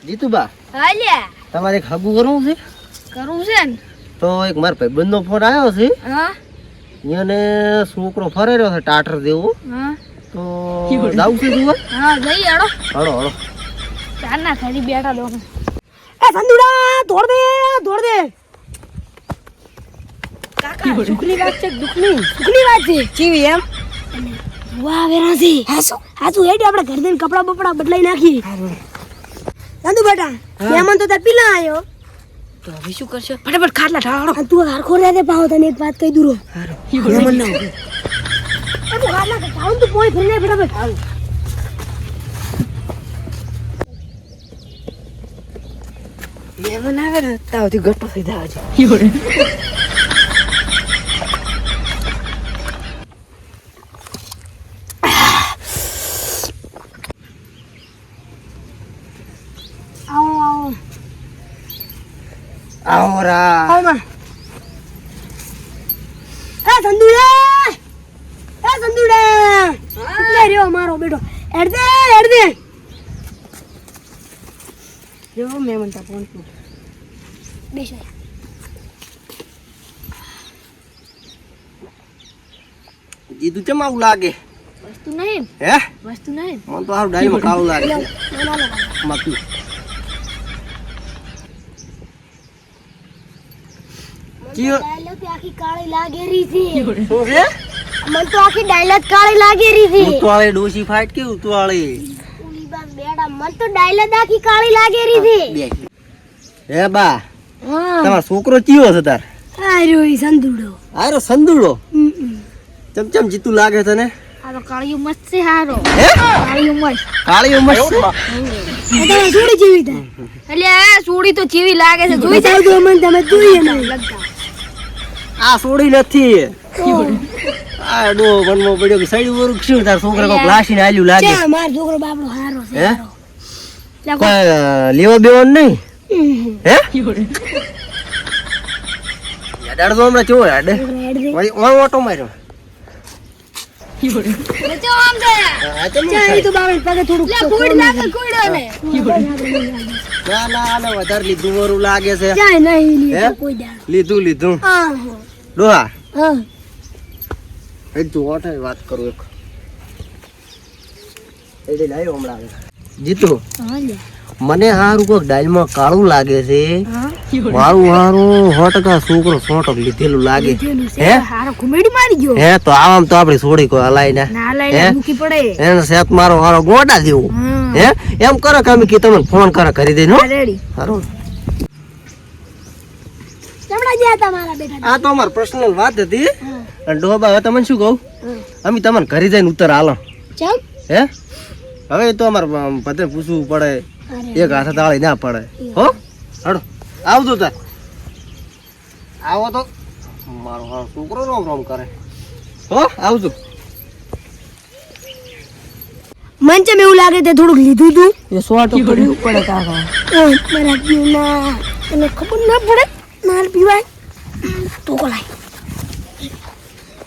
જીતુબા હાલ્યા તમારે એક હગું કરવું છે કરું છે ને તો એક મારા ભાઈબંધનો ફોન આવ્યો છે હા એને છોકરો ફરે રહ્યો છે ટાટર દેવો હા તો જાવું છે તું હા જઈ હડો હળો હળો ચારના ખાલી બેઠા દો એ સંદુડા દોડ દે કાકા સુખની વાત છે સુખની વાત છે ચીવી એમ વાહ વેરાસી હાસુ હેડ આપણે ઘર દઈને કપડા બપડા બદલાઈ નાખી સંદુ બેટા મહેમાન તો તાર પીલા આયો તો હવે શું કરશે ફટાફટ ખાટલા ઠાળો તું હરખો રે દે પાવ તને એક વાત કહી દૂરો મહેમાન ના એ તું ખાટલા ઠાળો તું પોઈ ફરીને ફટાફટ ઠાળો મહેમાન આવે ને તાવથી ગટ્ટો થઈ જાય છે આવરા આમાં એ સંદુડા લે રહ્યો મારો બેટો હેડ દે જો મેમન તા ફોન પર બેસો જીતુ ચમ આવું લાગે વસ્તુ નહીં હે વસ્તુ નહીં મને તો હારું ડાઈમાં કાળું લાગે માતું કીયો ડાયલોગ આખી કાળી લાગેરી છે શું છે મન તો આખી ડાયલોગ કાળી લાગેરી છે ઉતવાળે ડોસી ફાઈટ કે ઉતવાળે ઉલી બા બેડા મન તો ડાયલોગ આખી કાળી લાગેરી છે હે બા હા તમારો છોકરો ચીયો છે તાર આર્યો ઈ સંદુડો આરો સંદુડો ચમચમ જીતું લાગે તને આ તો કાળિયું મસ્ત છે હારો હે કાળિયું મસ્ત કાળી ઉંમર છે તમે જોડી જેવી તા એટલે આ સોડી તો ચીવી લાગે છે જોઈ જોઈ જાવ મન તમે જોઈએ નહીં લગતા આ સોડી નથી આ ડો વનમાં પડ્યો કે સાઈડ ઉપર શું તાર છોકરા કો ગ્લાસીને આલ્યું લાગે ચા માર છોકરો બાપડો હારો છે હે હારો કોઈ લેવા બેવાનું નહીં હે યાર તો હમણાં કેવો યાર હેડ દે વળી ઓટો માર્યો બચો આમ દે આ ચમ ચા ઈ તો બાવન પગે થોડું લે કુડ લાગે કુડો ને ના વધારે લીધું વરું લાગે છે ચા નહીં હે? લી કોઈ દાડો લીધું હા ડોહા હા એ તું ઓઠે વાત કરું એક એ લાયો હમણાં જીતુ હા લે મને હારું કોક ડાયલમાં કાળું લાગે છે હા મારું 100% છોકરો 100% લીધેલું લાગે હે હારો કોમેડી મારી ગયો હે તો આમ તો આપડી છોડી કોઈ હલાય ના ના લઈને મૂકી પડે એને સેત મારો હારો ગોડા દેવું હે એમ કરો કે અમે કે તમને ફોન કરે કરી દે નો રેડી હારો ચમડા ગયા તમારા બેટા આ તો અમાર પર્સનલ વાત હતી અને ડોબા હવે તમને શું કહું અમે તમને ઘરે જઈને ઉત્તર હાલો ચમ હે હવે તો અમાર બધે પૂછવું પડે એક હાથે તાળી ના પડે હો હાડો આવજો તાર આવો તો મારો હારો છોકરો રોમ કરે હો આવજો મન ચમ એવું લાગે તે થોડુંક લીધું તું એ સોટો પડ્યું પડે કાકા મારા પીવું ના તને ખબર ના પડે માર પીવાય તો કોલાય